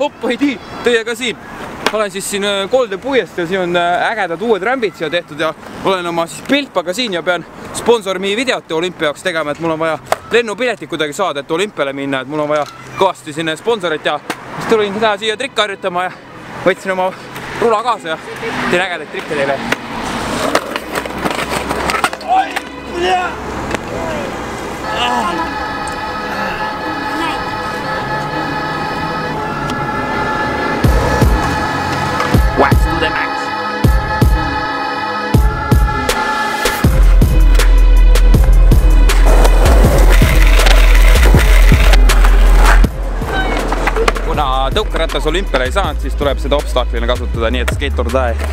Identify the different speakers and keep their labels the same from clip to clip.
Speaker 1: hoppaidi, teie ka siin. Olen siis siin Kolde puiest ja siin on ägedad uued rämbid siia tehtud ja olen oma siis Pilpaga siin ja pean sponsormi videot olümpia jaoks tegema, et mul on vaja lennupiletit kuidagi saada, et olümpiale minna, et mul on vaja kõvasti sinna sponsorit ja siis tulin täna siia trikki harjutama ja võtsin oma rula kaasa ja teen ägedaid trikke teile. Wax to the max. Kuna tõukeratas olümpiale ei saanud, siis tuleb seda obstaklina kasutada, nii et skate or die.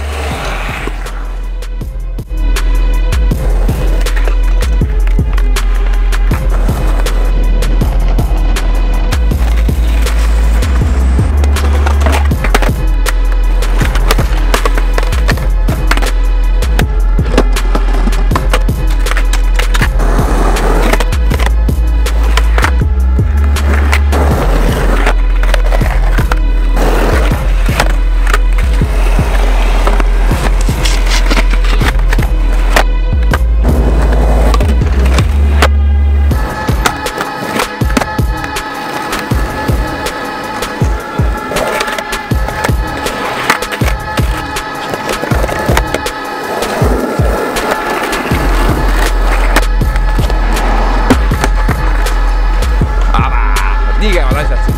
Speaker 1: Nii käivad asjad siin.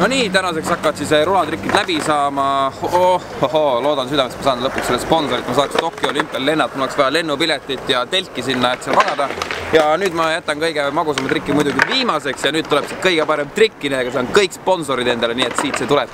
Speaker 1: No nii, tänaseks hakkavad siis rulatrikid läbi saama. Loodan südamest, ma saan lõpuks selle sponsorit, ma saaks Tokyo olümpial lennata, mul oleks vaja lennupiletit ja telki sinna, et seal magada. Ja nüüd ma jätan kõige magusama trikki muidugi viimaseks ja nüüd tuleb see kõige parem trikk, millega saan kõik sponsorid endale, nii et siit see tuleb.